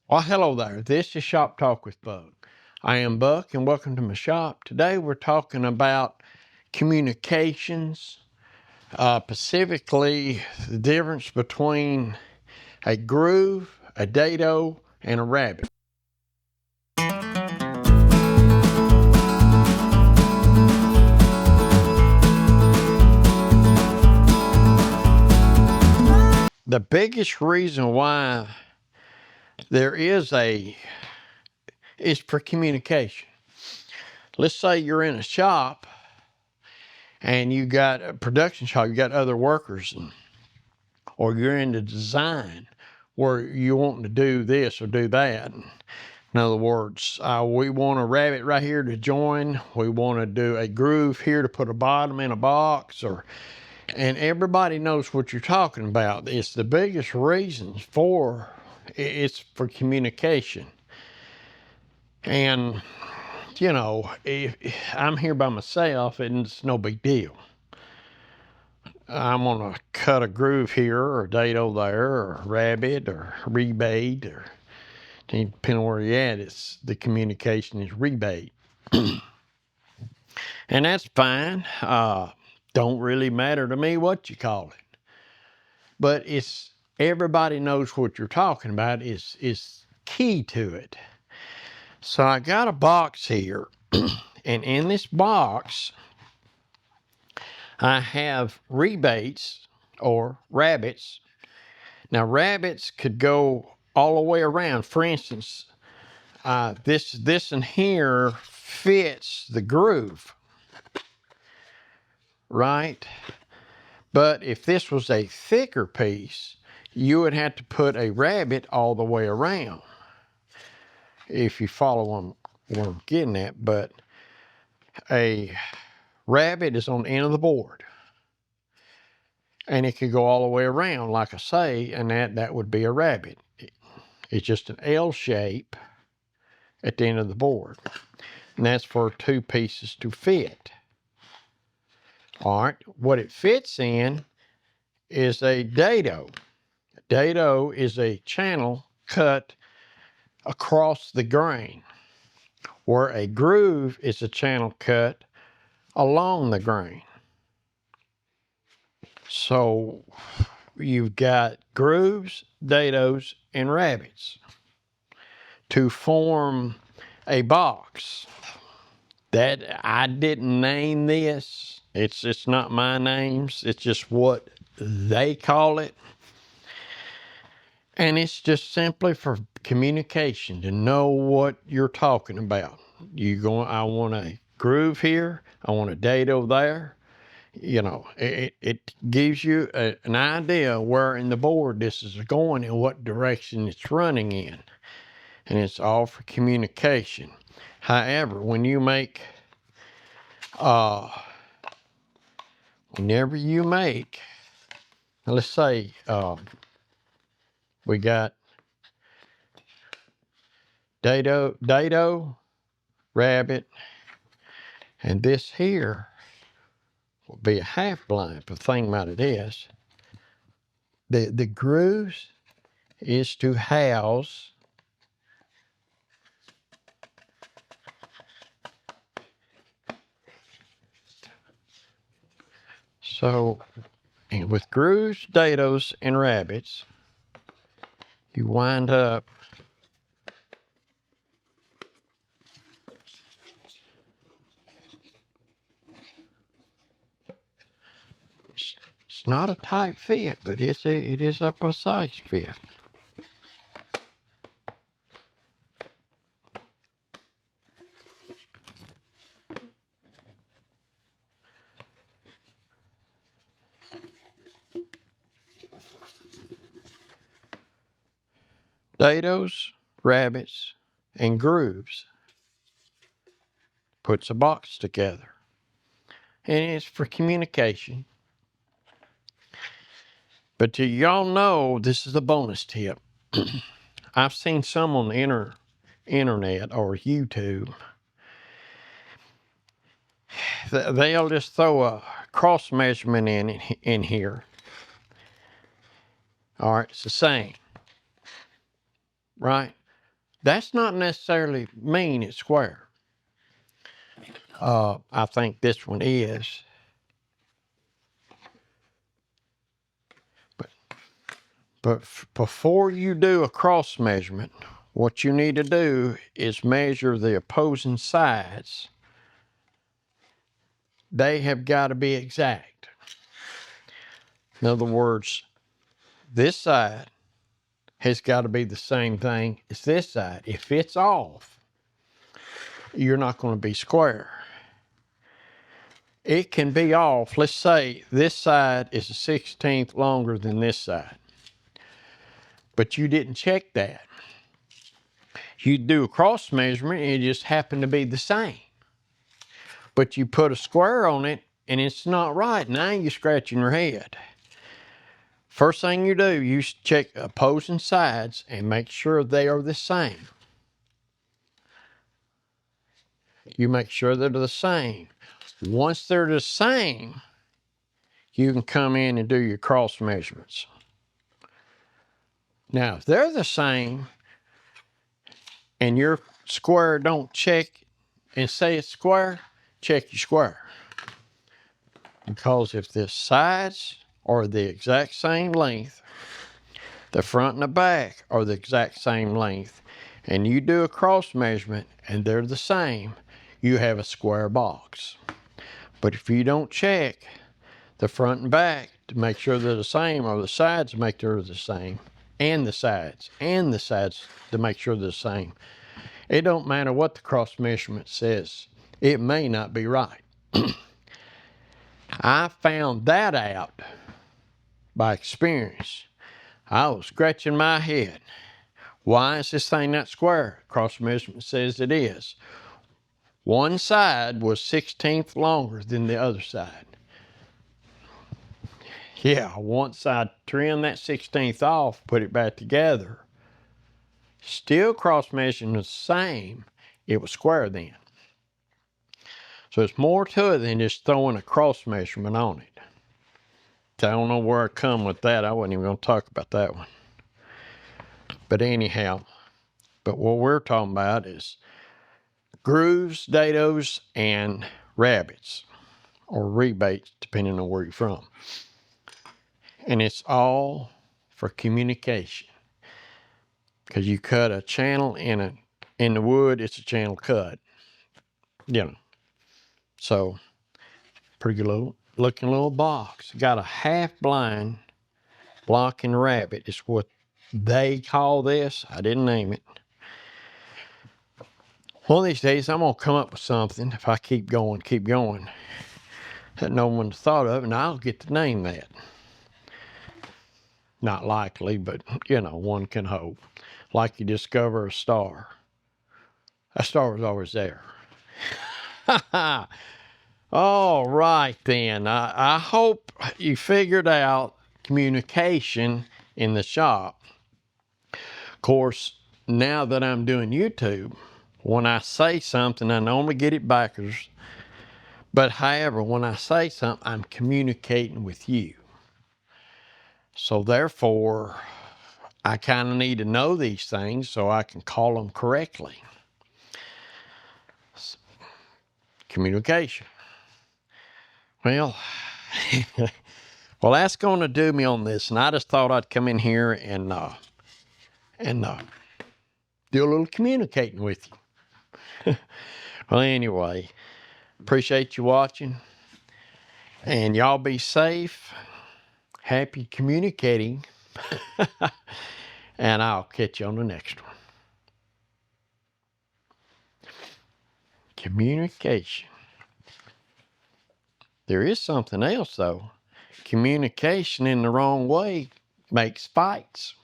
Well, hello there. This is Shop Talk with Buck. I am Buck and welcome to my shop. Today we're talking about communications, specifically the difference between a groove, a dado, and a rabbet. The biggest reason why there is for communication. Let's say you're in a shop and you got a production shop, you got other workers, or you're into design where you want to do this or do that. In other words, we want a rabbet right here to join. We want to do a groove here to put a bottom in a box, and everybody knows what you're talking about. It's the biggest reasons for it's for communication. And you know, if I'm here by myself, and it's no big deal. I'm gonna cut a groove here, or a dado there, or a rabbet, or rebate, or depending on where you're at, it's the communication is rebate. And that's fine. Don't really matter to me what you call it. But it's everybody knows what you're talking about is key to it. So I got a box here, and in this box I have rebates or rabbets. Now rabbets could go all the way around. For instance, this in here fits the groove, right? But if this was a thicker piece, you would have to put a rabbet all the way around, if you follow what I'm getting at. But a rabbet is on the end of the board, and it could go all the way around, like I say, and that would be a rabbet. It's just an L shape at the end of the board, and that's for two pieces to fit. All right, what it fits in is a dado. A dado is a channel cut across the grain, where a groove is a channel cut along the grain. So you've got grooves, dados, and rabbets to form a box. That I didn't name this. It's not my names. It's just what they call it. And it's just simply for communication, to know what you're talking about. I want a groove here. I want a dado there. You know, it gives you an idea where in the board this is going and what direction it's running in. And it's all for communication. However, when you make, whenever you make, let's say, we got dado, rabbet, and this here will be a half blind. But the thing about it is, the grooves is to house so, and with grooves, dados, and rabbets, you wind up it's not a tight fit, but it is a precise fit. Dados, rabbets, and grooves puts a box together. And it's for communication. But to y'all know, this is a bonus tip. I've seen some on the internet or YouTube. They'll just throw a cross measurement in here. All right, it's the same, right? That's not necessarily mean it's square. I think this one is. But before you do a cross measurement, what you need to do is measure the opposing sides. They have got to be exact. In other words, this side has got to be the same thing as this side. If it's off, you're not going to be square. It can be off. Let's say this side is a 16th longer than this side, but you didn't check that. You do a cross measurement and it just happened to be the same, but you put a square on it and it's not right. Now you're scratching your head. First thing you do, you check opposing sides and make sure they are the same. You make sure they're the same. Once they're the same, you can come in and do your cross measurements. Now, if they're the same and your square don't check and say it's square, check your square. Because if the sides are the exact same length, the front and the back are the exact same length, and you do a cross measurement and they're the same, you have a square box. But if you don't check the front and back to make sure they're the same, or the sides to make sure they're the same, and the sides to make sure they're the same, it don't matter what the cross measurement says, it may not be right. I found that out by experience. I was scratching my head. Why is this thing not square? Cross measurement says it is. One side was 16th longer than the other side. Yeah, once I trimmed that 16th off, put it back together, still cross measuring the same, it was square then. So it's more to it than just throwing a cross measurement on it. I don't know where I come with that. I wasn't even going to talk about that one. But anyhow, but what we're talking about is grooves, dados, and rabbets, or rebates, depending on where you're from. And it's all for communication. Because you cut a channel in the wood, it's a channel cut. You know. So, pretty good looking little box. Got a half blind blocking rabbet is what they call this. I didn't name it. One of these days, I'm going to come up with something, if I keep going, that no one's thought of, and I'll get to name that. Not likely, but, you know, one can hope. Like you discover a star. A star was always there. All right, then. I hope you figured out communication in the shop. Of course, now that I'm doing YouTube, when I say something, I normally get it backwards. But however, when I say something, I'm communicating with you. So therefore, I kind of need to know these things so I can call them correctly. Communication. Well, well, that's going to do me on this, and I just thought I'd come in here and do a little communicating with you. Well, anyway, appreciate you watching, and y'all be safe, happy communicating, and I'll catch you on the next one. Communication. There is something else, though. Communication in the wrong way makes fights.